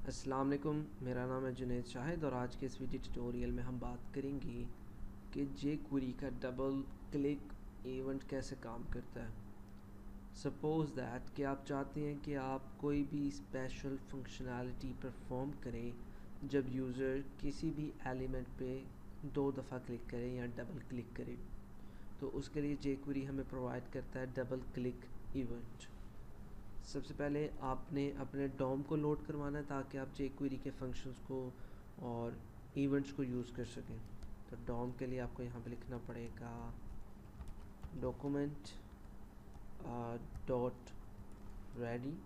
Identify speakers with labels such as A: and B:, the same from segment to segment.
A: अस्सलाम वालेकुम, मेरा नाम है जुनैद शाहिद और आज के इस वीडियो ट्यूटोरियल में हम बात करेंगे कि jQuery का डबल क्लिक इवेंट कैसे काम करता है। सपोज़ दैट कि आप चाहते हैं कि आप कोई भी स्पेशल फंक्शनैलिटी परफॉर्म करें जब यूज़र किसी भी एलिमेंट पे 2 दफ़ा क्लिक करे या डबल क्लिक करे, तो उसके लिए jQuery हमें प्रोवाइड करता है डबल क्लिक इवेंट। सबसे पहले आपने अपने डॉम को लोड करवाना है ताकि आप jQuery के फंक्शंस को और इवेंट्स को यूज़ कर सकें। तो डॉम के लिए आपको यहाँ पे लिखना पड़ेगा डॉक्यूमेंट डॉट रेडी,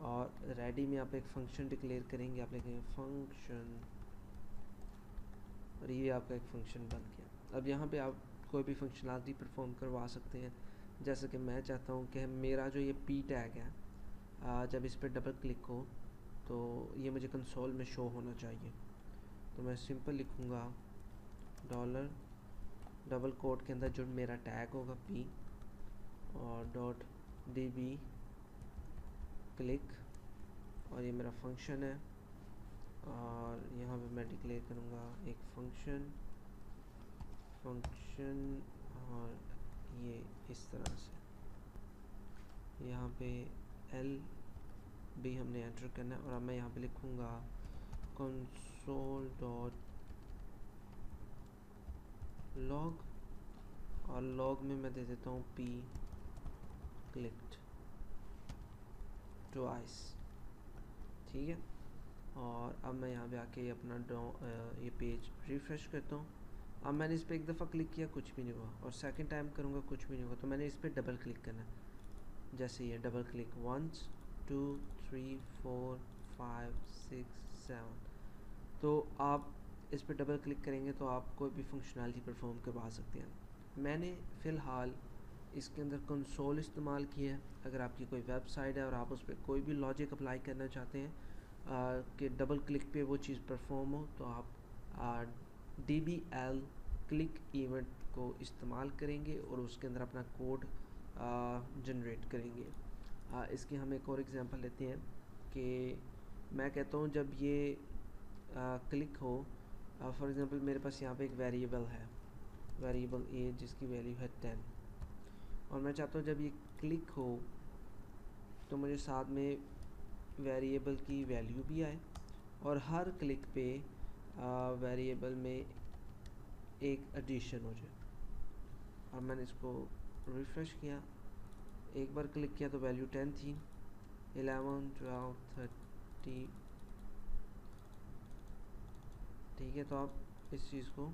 A: और रेडी में आप एक फंक्शन डिक्लेयर करेंगे। आप लिखेंगे फंक्शन और ये आपका एक फंक्शन बन गया। अब यहाँ पे आप कोई भी फंक्शनलिटी परफॉर्म करवा सकते हैं। जैसे कि मैं चाहता हूँ कि मेरा जो ये पी टैग है, जब इस पर डबल क्लिक हो तो ये मुझे कंसोल में शो होना चाहिए। तो मैं सिंपल लिखूँगा डॉलर डबल कोट के अंदर जो मेरा टैग होगा पी और डॉट db क्लिक, और ये मेरा फंक्शन है। और यहाँ पे मैं डिक्लेयर करूँगा एक फंक्शन और ये इस तरह से यहाँ पे एल भी हमने एंटर करना है। और अब मैं यहाँ पे लिखूँगा कंसोल डॉट लॉग, और लॉग में मैं दे देता हूँ पी क्लिक्ड ट्वाइस, ठीक है। और अब मैं यहाँ पे आके अपना ये पेज रिफ्रेश करता हूँ। अब मैंने इस पर एक दफ़ा क्लिक किया, कुछ भी नहीं हुआ, और सेकंड टाइम करूँगा, कुछ भी नहीं हुआ। तो मैंने इस पर डबल क्लिक करना है। जैसे ये डबल क्लिक 1 2 3 4 5 6 7, तो आप इस पर डबल क्लिक करेंगे तो आप कोई भी फंक्शनैलिटी परफॉर्म करवा सकते हैं। मैंने फ़िलहाल इसके अंदर कंसोल इस्तेमाल किया है। अगर आपकी कोई वेबसाइट है और आप उस पर कोई भी लॉजिक अप्लाई करना चाहते हैं कि डबल क्लिक पे वो चीज़ परफॉर्म हो, तो आप dbl क्लिक इवेंट को इस्तेमाल करेंगे और उसके अंदर अपना कोड जनरेट करेंगे। इसकी हम एक और एग्जांपल लेते हैं कि मैं कहता हूँ जब ये क्लिक हो, फॉर एग्जांपल मेरे पास यहाँ पे एक वेरिएबल है, वेरिएबल ए, जिसकी वैल्यू है 10, और मैं चाहता हूँ जब ये क्लिक हो तो मुझे साथ में वेरिएबल की वैल्यू भी आए और हर क्लिक पे वेरिएबल में एक एडिशन हो जाए। और मैंने इसको रिफ़्रेश किया, एक बार क्लिक किया तो वैल्यू 10 थी, 11 12 30, ठीक है। तो आप इस चीज़ को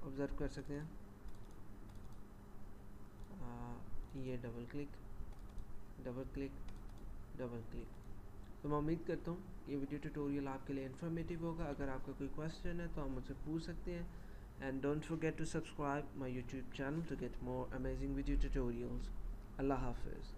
A: ऑब्ज़र्व कर सकते हैं। ये double click double click double click. तो मैं उम्मीद करता हूँ ये वीडियो ट्यूटोरियल आपके लिए इन्फॉर्मेटिव होगा। अगर आपका कोई क्वेश्चन है तो आप मुझसे पूछ सकते हैं। And don't forget to subscribe my YouTube channel to get more amazing video tutorials. अल्लाह हाफिज़।